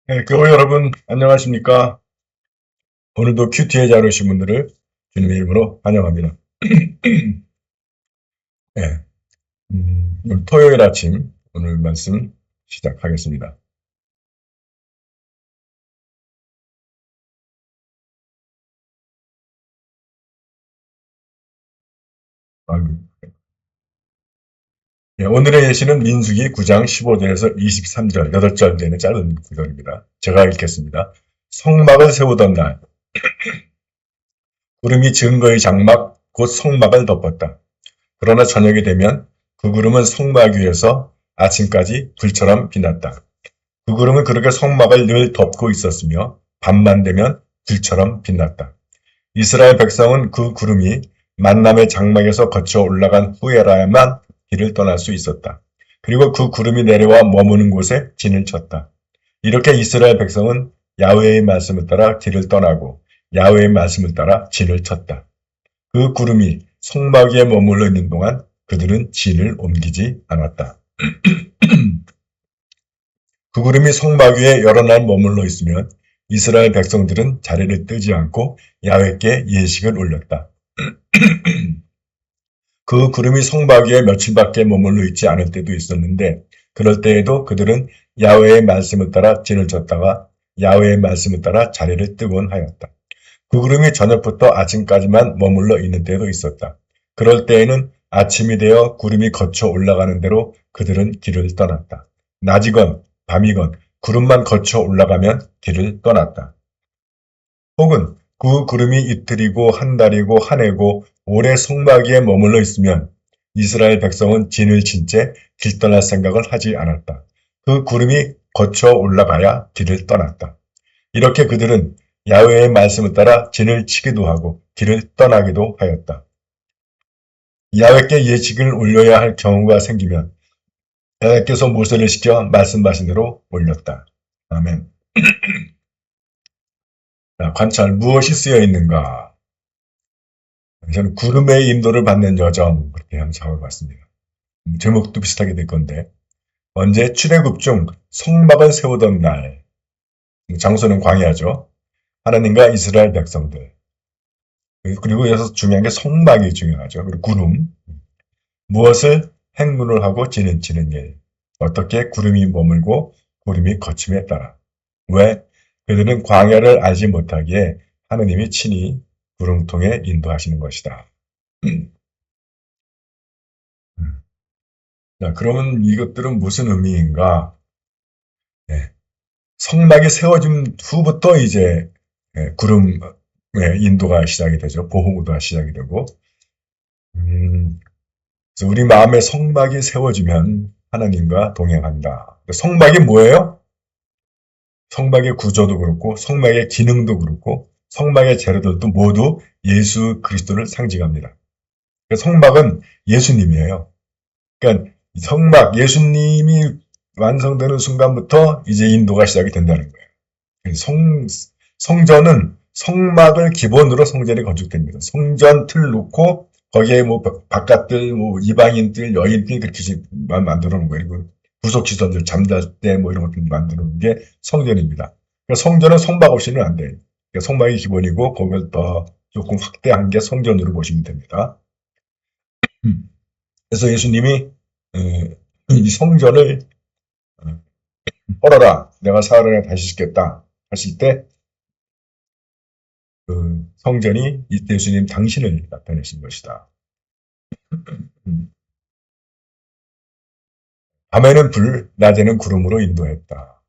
네, 교회 여러분, 안녕하십니까? 오늘도 큐티에 잘 오신 분들을 주님의 이름으로 환영합니다. 네, 오늘 토요일 아침, 오늘 말씀 시작하겠습니다. 아이고. 네, 오늘의 예시는 민수기 9장 15절에서 23절, 8절 되는 짧은 구절입니다. 제가 읽겠습니다. 성막을 세우던 날, 구름이 증거의 장막, 곧 성막을 덮었다. 그러나 저녁이 되면 그 구름은 성막 위에서 아침까지 불처럼 빛났다. 그 구름은 그렇게 성막을 늘 덮고 있었으며 밤만 되면 불처럼 빛났다. 이스라엘 백성은 그 구름이 만남의 장막에서 거쳐 올라간 후에라야만 길을 떠날 수 있었다. 그리고 그 구름이 내려와 머무는 곳에 진을 쳤다. 이렇게 이스라엘 백성은 야훼의 말씀을 따라 길을 떠나고 야훼의 말씀을 따라 진을 쳤다. 그 구름이 성막 위에 머물러 있는 동안 그들은 진을 옮기지 않았다. 그 구름이 성막 위에 여러 날 머물러 있으면 이스라엘 백성들은 자리를 뜨지 않고 야훼께 예식을 올렸다. 그 구름이 성막 위에 며칠밖에 머물러 있지 않을 때도 있었는데 그럴 때에도 그들은 야훼의 말씀을 따라 진을 쳤다가 야훼의 말씀을 따라 자리를 뜨곤 하였다. 그 구름이 저녁부터 아침까지만 머물러 있는 때도 있었다. 그럴 때에는 아침이 되어 구름이 거쳐 올라가는 대로 그들은 길을 떠났다. 낮이건 밤이건 구름만 거쳐 올라가면 길을 떠났다. 혹은 그 구름이 이틀이고 한 달이고 한 해고 오래 성막 위에 머물러 있으면 이스라엘 백성은 진을 친 채 길 떠날 생각을 하지 않았다. 그 구름이 거쳐 올라가야 길을 떠났다. 이렇게 그들은 야훼의 말씀을 따라 진을 치기도 하고 길을 떠나기도 하였다. 야훼께 예식을 올려야 할 경우가 생기면 야훼께서 모세를 시켜 말씀하신 대로 올렸다. 아멘. 자, 관찰 무엇이 쓰여 있는가? 저는 구름의 인도를 받는 여정 그렇게 한번 잡아봤습니다. 제목도 비슷하게 될 건데 언제 출애굽 중 성막을 세우던 날 장소는 광야죠. 하나님과 이스라엘 백성들 그리고 여기서 중요한 게 성막이 중요하죠. 그리고 구름 무엇을 행군을 하고 지는 치는 일 어떻게 구름이 머물고 구름이 거침에 따라 왜 그들은 광야를 알지 못하기에 하느님이 친히 구름 통해 인도하시는 것이다. 자, 그러면 이것들은 무슨 의미인가? 네, 성막이 세워진 후부터 이제 구름의 인도가 시작이 되죠. 보호구가 시작이 되고 그래서 우리 마음의 성막이 세워지면 하나님과 동행한다. 성막이 뭐예요? 성막의 구조도 그렇고 성막의 기능도 그렇고 성막의 재료들도 모두 예수 그리스도를 상징합니다. 성막은 예수님이에요. 그러니까 성막 예수님이 완성되는 순간부터 이제 인도가 시작이 된다는 거예요. 성전은 성막을 기본으로 성전이 건축됩니다. 성전 틀 놓고 거기에 뭐 바깥들, 뭐 이방인들, 여인들 그렇게 만들어 놓은 거예요. 그리고 구속시설들 잠잘 때 뭐 이런 것들 만들어 놓은 게 성전입니다. 그러니까 성전은 성막 없이는 안 돼요. 그러니까 성막이 기본이고 그걸 더 조금 확대한 게 성전으로 보시면 됩니다. 그래서 예수님이 이 성전을 헐어라, 내가 사흘 다시 짓겠다 하실 때 그 성전이 이때 예수님 당신을 나타내신 것이다. 음, 밤에는 불, 낮에는 구름으로 인도했다.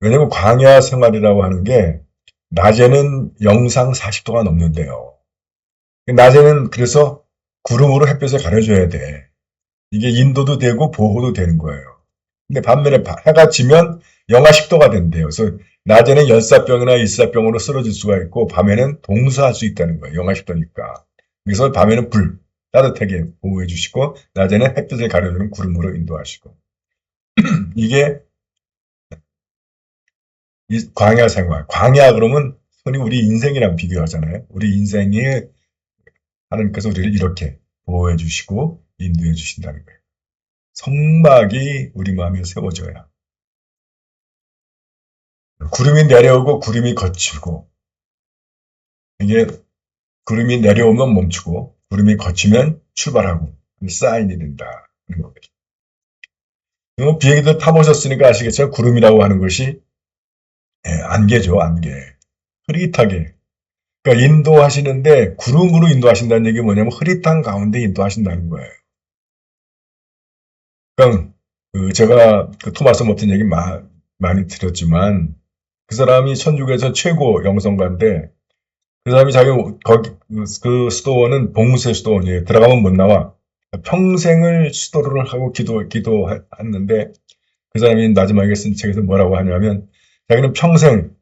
왜냐면 광야 생활이라고 하는 게 낮에는 영상 40도가 넘는데요. 낮에는 그래서 구름으로 햇볕을 가려줘야 돼. 이게 인도도 되고 보호도 되는 거예요. 근데 반면에 해가 지면 영하 10도가 된대요. 그래서 낮에는 열사병이나 일사병으로 쓰러질 수가 있고 밤에는 동사할 수 있다는 거예요. 영하 10도니까. 그래서 밤에는 불, 따뜻하게 보호해 주시고 낮에는 햇빛을 가려주는 구름으로 인도하시고 이게 광야 생활. 광야 그러면 흔히 우리 인생이랑 비교하잖아요. 우리 인생에 하나님께서 우리를 이렇게 보호해 주시고 인도해 주신다는 거예요. 성막이 우리 마음에 세워져야 구름이 내려오고 구름이 걷히고, 이게 구름이 내려오면 멈추고 구름이 걷히면 출발하고 사인이 된다. 비행기도 타보셨으니까 아시겠죠? 구름이라고 하는 것이 안개죠, 안개. 흐릿하게. 그러니까 인도하시는데 구름으로 인도하신다는 얘기 뭐냐면 흐릿한 가운데 인도하신다는 거예요. 그러니까 제가 그 토마스 머튼 얘기 많이 들었지만 그 사람이 천주교에서 최고 영성가인데 그 사람이 자기 거기 그 수도원은 봉쇄 수도원이에요. 들어가면 못 나와. 평생을 수도를 하고 기도했는데 그 사람이 마지막에 쓴 책에서 뭐라고 하냐면 자기는 평생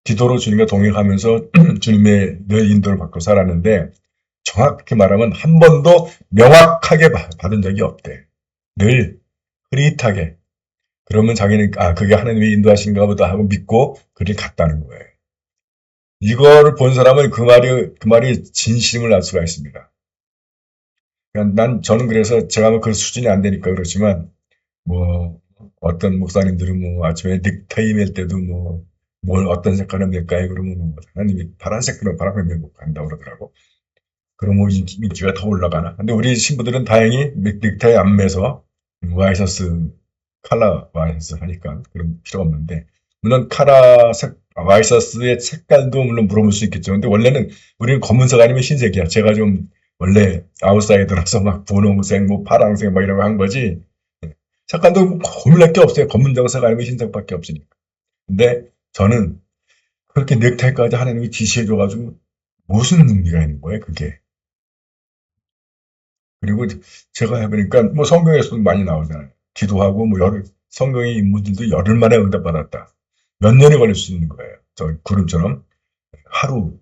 기도로 주님과 동행하면서 주님의 늘 인도를 받고 살았는데 정확히 말하면 한 번도 명확하게 받은 적이 없대. 늘 흐릿하게. 그러면 자기는 그게 하나님이 인도하신가 보다 하고 믿고 그리 갔다는 거예요. 이거를 본 사람은 그 말이 진심을 알 수가 있습니다. 그러니까 저는 그래서 제가 뭐 그 수준이 안 되니까 그렇지만 뭐 어떤 목사님들은 뭐 아침에 넥타이 맬 때도 뭐 뭘 어떤 색깔을 맬까요? 그러면 뭐 하나님이 파란색으로 바람을 메고 간다고 그러더라고. 그러면 인기가 더 올라가나? 근데 우리 신부들은 다행히 넥타이 안 매서 와이셔츠 칼라 와이셔츠 하니까 그런 필요가 없는데 물론 와이셔츠의 색깔도 물론 물어볼 수 있겠죠. 근데 원래는 우리는 검은색 아니면 흰색이야. 제가 좀 원래 아웃사이더라서 막 분홍색, 뭐 파랑색 막 이런 거 한 거지. 색깔도 고민할 게 없어요. 검은정색 아니면 흰색밖에 없으니까. 근데 저는 그렇게 넥타이까지 하나님이 지시해줘가지고 무슨 의미가 있는 거예요, 그게. 그리고 제가 해보니까 뭐 성경에서도 많이 나오잖아요. 기도하고 뭐 성경의 인물들도 열흘 만에 응답받았다. 몇 년이 걸릴 수 있는 거예요. 저 구름처럼 하루,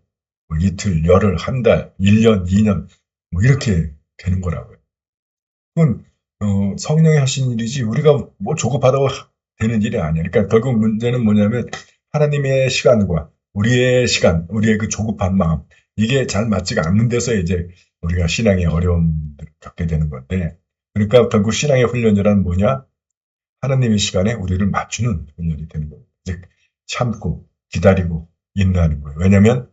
뭐 이틀, 열흘, 한 달, 1년, 2년 뭐 이렇게 되는 거라고요. 그건 성령이 하신 일이지 우리가 뭐 조급하다고 되는 일이 아니야. 그러니까 결국 문제는 뭐냐면 하나님의 시간과 우리의 시간, 우리의 그 조급한 마음 이게 잘 맞지가 않는 데서 이제 우리가 신앙의 어려움을 겪게 되는 건데 그러니까 결국 신앙의 훈련이란 뭐냐? 하나님의 시간에 우리를 맞추는 훈련이 되는 거예요. 즉 참고 기다리고 인내하는 거예요. 왜냐하면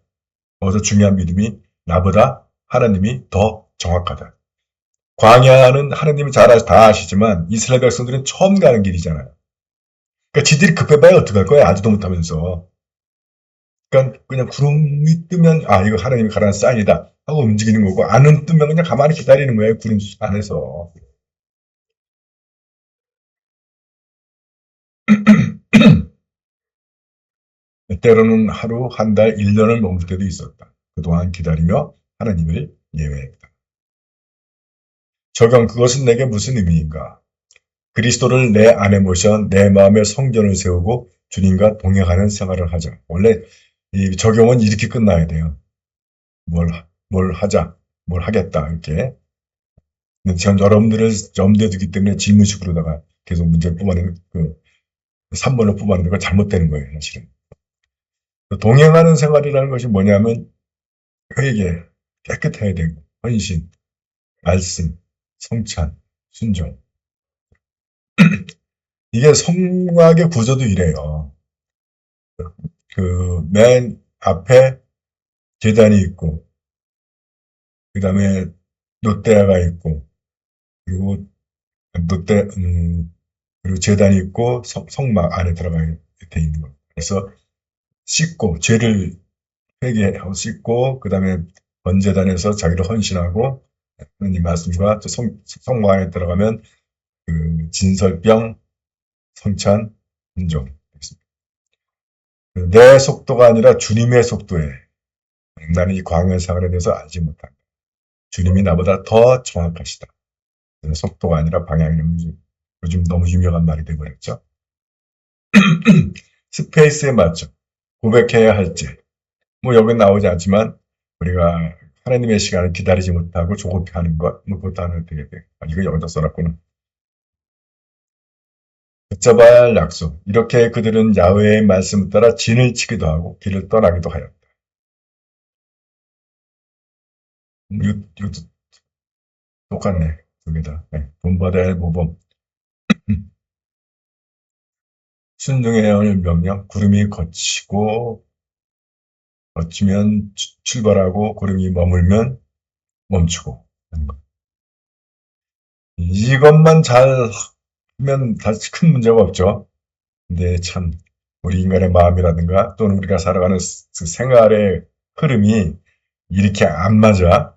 어서 중요한 믿음이 나보다 하나님이 더 정확하다. 광야는 하나님이 다 아시지만 이스라엘 백성들은 처음 가는 길이잖아요. 그러니까 지들이 급해봐야 어떡할 거야? 아지도 못하면서. 그러니까 그냥 구름이 뜨면 이거 하나님이 가라는 사인이다 하고 움직이는 거고 안 뜨면 그냥 가만히 기다리는 거예요. 구름 안에서. 때로는 하루, 한 달, 1년을 머물 때도 있었다. 그동안 기다리며 하나님을 예외했다. 적용 그것은 내게 무슨 의미인가? 그리스도를 내 안에 모셔 내 마음에 성전을 세우고 주님과 동행하는 생활을 하자. 원래 이 적용은 이렇게 끝나야 돼요. 뭘 하자, 뭘 하겠다 이렇게. 근데 전 여러분들을 염두에 두기 때문에 질문식으로다가 계속 문제를 뽑아내는 그 3번을 뽑아내는 건 잘못되는 거예요, 사실은. 동행하는 생활이라는 것이 뭐냐면 회개, 깨끗해야 되고 헌신, 말씀, 성찬, 순종. 이게 성곽의 구조도 이래요. 그 맨 앞에 계단이 있고 그 다음에 롯데아가 있고 그리고 롯데 그리고 제단이 있고 성막 안에 들어가 돼 있는 거. 그래서 씻고 죄를 회개하고 씻고 그 다음에 번제단에서 자기를 헌신하고 하나님 말씀과 성막 안에 들어가면 그 진설병, 성찬, 순종. 내 속도가 아니라 주님의 속도에 나는 이 광야 생활에 대해서 알지 못한다. 주님이 나보다 더 정확하시다. 속도가 아니라 방향이 요즘 너무 유명한 말이 되어버렸죠. 스페이스에 맞춰 고백해야 할지 뭐 여기 나오지 않지만 우리가 하나님의 시간을 기다리지 못하고 조급해하는 것, 뭐 그것도 하나 되게 돼. 이거 여기다 써놨구나. 붙잡아야 할 약속. 이렇게 그들은 야훼의 말씀을 따라 진을 치기도 하고 길을 떠나기도 하였다. 이것도 똑같네. 두 개 다. 네. 본받아야 할 모범. 순종해야 할 명령, 구름이 거치면 출발하고 구름이 머물면 멈추고 하는 것. 이것만 잘 하면 다시 큰 문제가 없죠. 근데 참 우리 인간의 마음이라든가 또는 우리가 살아가는 그 생활의 흐름이 이렇게 안 맞아.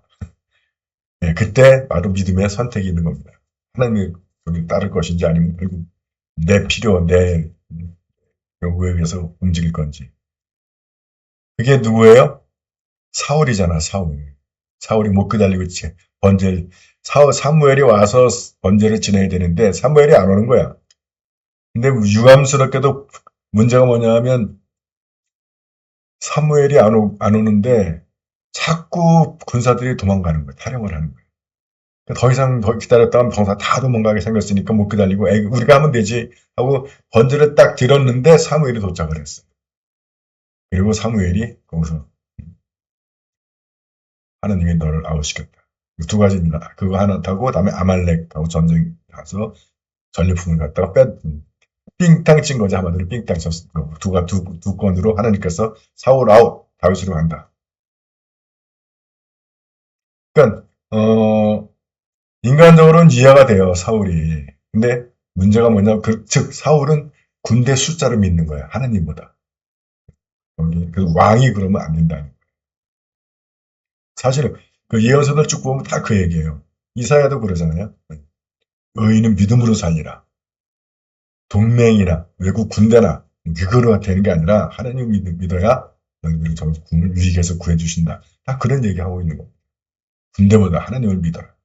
네, 그때 바로 믿음의 선택이 있는 겁니다. 하나님의 을 따를 것인지 아니면 결국 내 필요, 내 요구에 의해서 움직일 건지. 그게 누구예요? 사울이잖아, 사울. 사울이 못 기다리고 사무엘이 와서 번제를 지내야 되는데 사무엘이 안 오는 거야. 근데 유감스럽게도 문제가 뭐냐 하면 사무엘이 안 오는데 자꾸 군사들이 도망가는 거야. 탈영을 하는 거야. 더 이상 더 기다렸다가 병사 다 도망가게 생겼으니까 못 기다리고 에이, 우리가 하면 되지 하고 번제를 딱 드렸는데 사무엘이 도착을 했어. 그리고 사무엘이 거기서 하나님이 너를 아웃시켰다. 두 가지입니다. 그거 하나 타고 그다음에 아말렉하고 전쟁 가서 전리품을 갖다가 삥땅 친 거지. 한마디로 삥땅 쳤어. 두 건으로 하나님께서 사울 아웃, 다윗으로 간다. 그러니까 인간적으로는 이해가 돼요, 사울이. 근데 문제가 뭐냐, 즉 사울은 군대 숫자를 믿는 거야, 하나님보다. 그 왕이 그러면 안 된다는 거예요. 사실은 그 예언서들 쭉 보면 다 그 얘기예요. 이사야도 그러잖아요. 의인은 믿음으로 살리라. 동맹이나 외국 군대나 그거로 되는 게 아니라 하나님 믿어야 너희들이 저 위기에서 구해주신다. 다 그런 얘기하고 있는 겁니다. 군대보다 하나님을 믿어라.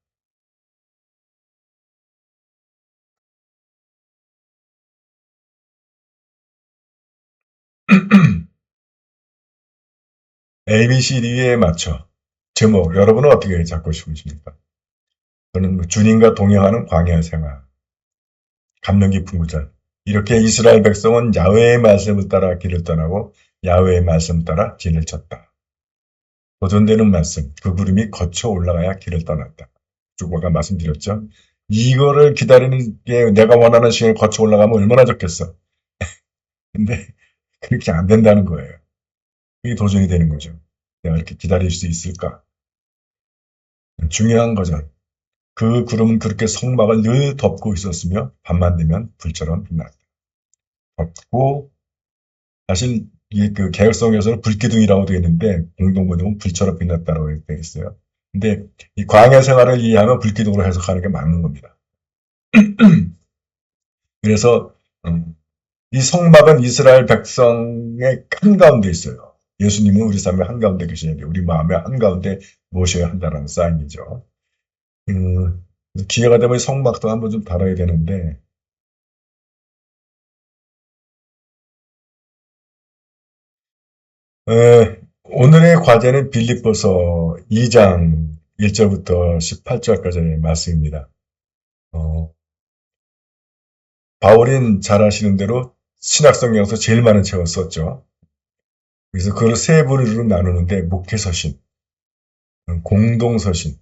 ABCD에 맞춰 제목 여러분은 어떻게 잡고 싶으십니까? 저는 주님과 동행하는 광야 생활, 감명 깊은 구절. 이렇게 이스라엘 백성은 야훼의 말씀을 따라 길을 떠나고 야훼의 말씀을 따라 진을 쳤다. 보존되는 말씀, 그 구름이 거쳐 올라가야 길을 떠났다. 쭉 아까 말씀드렸죠. 이거를 기다리는 게 내가 원하는 시간을 거쳐 올라가면 얼마나 좋겠어. 근데 그렇게 안 된다는 거예요. 이게 도전이 되는 거죠. 내가 이렇게 기다릴 수 있을까? 중요한 거죠. 그 구름은 그렇게 성막을 늘 덮고 있었으며 밤만 되면 불처럼 빛났다. 덮고 사실 그 개혁성에서는 불기둥이라고 되어 있는데 공동번역은 불처럼 빛났다고 되어 있어요. 근데 이 광야 생활을 이해하면 불기둥으로 해석하는 게 맞는 겁니다. 그래서 이 성막은 이스라엘 백성의 한가운데 있어요. 예수님은 우리 삶의 한가운데 계시는데 우리 마음의 한가운데 모셔야 한다는 사인이죠. 기회가 되면 성막도 한번 좀 다뤄야 되는데 오늘의 과제는 빌립보서 2장 1절부터 18절까지의 말씀입니다. 바울인 잘 아시는 대로 신학성경에서 제일 많은 책을 썼죠. 그래서 그걸 세 부류로 나누는데 목회서신, 공동서신,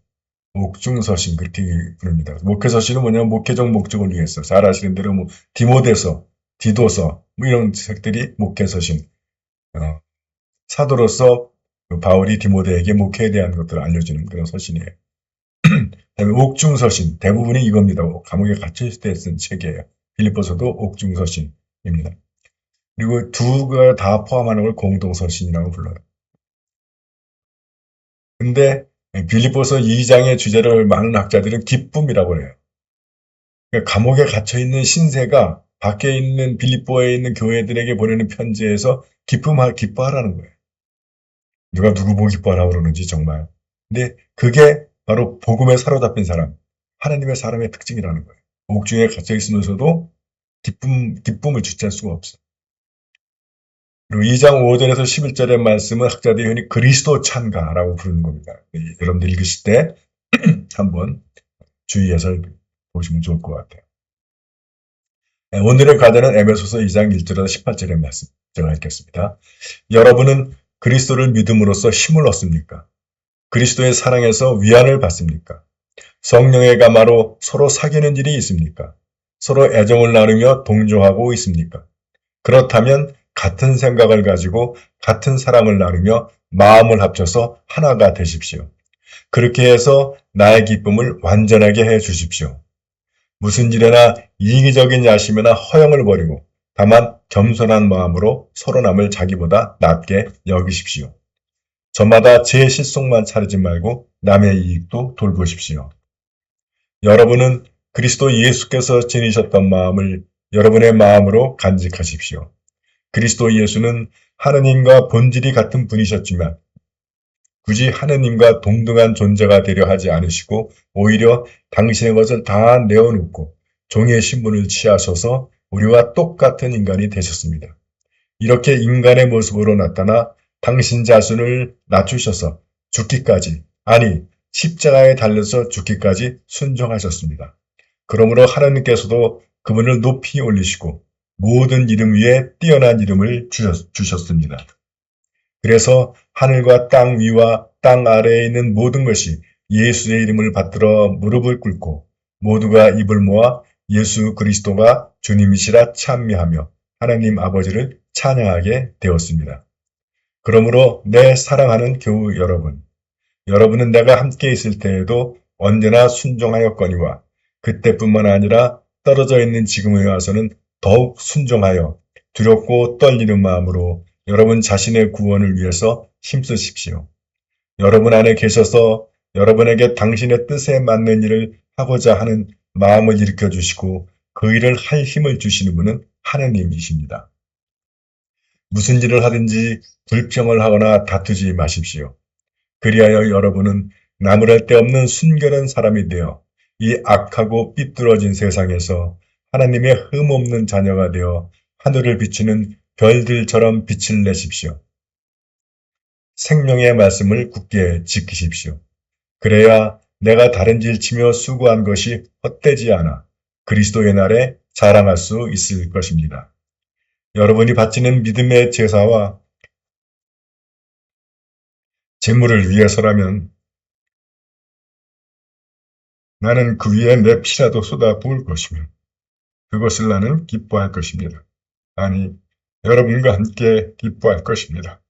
옥중서신 그렇게 부릅니다. 목회서신은 뭐냐면 목회적 목적을 위해서 잘 아시는 대로 뭐 디모데서, 디도서 뭐 이런 책들이 목회서신, 사도로서 바울이 디모데에게 목회에 대한 것들을 알려주는 그런 서신이에요. 그다음에 옥중서신 대부분이 이겁니다. 감옥에 갇혀있을 때 쓴 책이에요. 빌립보서도 옥중서신입니다. 그리고 두가 다 포함하는 걸 공동서신이라고 불러요. 근데 빌립보서 2장의 주제를 많은 학자들은 기쁨이라고 해요. 그러니까 감옥에 갇혀있는 신세가 밖에 있는 빌립보에 있는 교회들에게 보내는 편지에서 기뻐하라는 거예요. 누가 누구 보고 기뻐하라고 그러는지 정말. 근데 그게 바로 복음에 사로잡힌 사람, 하나님의 사람의 특징이라는 거예요. 옥중에 갇혀 있으면서도 기쁨을 주체할 수가 없어. 그리고 2장 5절에서 11절의 말씀은 학자들이 흔히 그리스도 찬가라고 부르는 겁니다. 여러분들 읽으실 때 한번 주의해서 보시면 좋을 것 같아요. 오늘의 과제는 에베소서 2장 1절에서 18절의 말씀 제가 읽겠습니다. 여러분은 그리스도를 믿음으로써 힘을 얻습니까? 그리스도의 사랑에서 위안을 받습니까? 성령의 감화로 서로 사귀는 일이 있습니까? 서로 애정을 나누며 동조하고 있습니까? 그렇다면 같은 생각을 가지고 같은 사랑을 나누며 마음을 합쳐서 하나가 되십시오. 그렇게 해서 나의 기쁨을 완전하게 해 주십시오. 무슨 일에나 이기적인 야심이나 허영을 버리고 다만 겸손한 마음으로 서로 남을 자기보다 낫게 여기십시오. 저마다 제 실속만 차리지 말고 남의 이익도 돌보십시오. 여러분은 그리스도 예수께서 지니셨던 마음을 여러분의 마음으로 간직하십시오. 그리스도 예수는 하느님과 본질이 같은 분이셨지만 굳이 하느님과 동등한 존재가 되려 하지 않으시고 오히려 당신의 것을 다 내어놓고 종의 신분을 취하셔서 우리와 똑같은 인간이 되셨습니다. 이렇게 인간의 모습으로 나타나 당신 자신을 낮추셔서 죽기까지, 아니 십자가에 달려서 죽기까지 순종하셨습니다. 그러므로 하나님께서도 그분을 높이 올리시고 모든 이름 위에 뛰어난 이름을 주셨습니다. 그래서 하늘과 땅 위와 땅 아래에 있는 모든 것이 예수의 이름을 받들어 무릎을 꿇고 모두가 입을 모아 예수 그리스도가 주님이시라 찬미하며 하나님 아버지를 찬양하게 되었습니다. 그러므로 내 사랑하는 교우 여러분, 여러분은 내가 함께 있을 때에도 언제나 순종하였거니와 그때뿐만 아니라 떨어져 있는 지금에 와서는 더욱 순종하여 두렵고 떨리는 마음으로 여러분 자신의 구원을 위해서 힘쓰십시오. 여러분 안에 계셔서 여러분에게 당신의 뜻에 맞는 일을 하고자 하는 마음을 일으켜 주시고 그 일을 할 힘을 주시는 분은 하나님이십니다. 무슨 일을 하든지 불평을 하거나 다투지 마십시오. 그리하여 여러분은 나무랄 데 없는 순결한 사람이 되어 이 악하고 삐뚤어진 세상에서 하나님의 흠없는 자녀가 되어 하늘을 비추는 별들처럼 빛을 내십시오. 생명의 말씀을 굳게 지키십시오. 그래야 내가 다른 질 치며 수고한 것이 헛되지 않아 그리스도의 날에 자랑할 수 있을 것입니다. 여러분이 바치는 믿음의 제사와 제물을 위해서라면 나는 그 위에 내 피라도 쏟아 부을 것이며 그것을 나는 기뻐할 것입니다. 아니, 여러분과 함께 기뻐할 것입니다.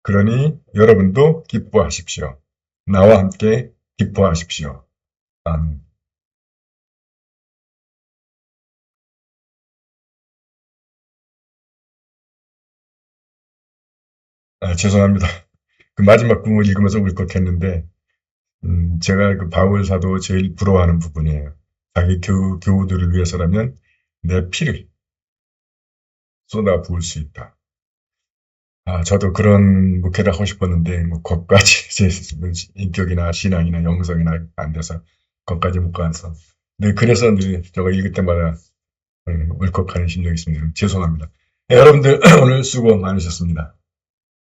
그러니 여러분도 기뻐하십시오. 나와 함께 기뻐하십시오. 아멘. 죄송합니다. 그 마지막 부분 읽으면서 울컥했는데, 제가 그 바울 사도 제일 부러워하는 부분이에요. 자기 교우들을 위해서라면 내 피를 쏟아 부을 수 있다. 저도 그런 목회를 하고 싶었는데, 뭐, 거기까지 제 인격이나 신앙이나 영성이나 안 돼서, 거기까지 못 가서. 네, 그래서 늘 저거 읽을 때마다 울컥하는 심정이 있습니다. 죄송합니다. 네, 여러분들 오늘 수고 많으셨습니다.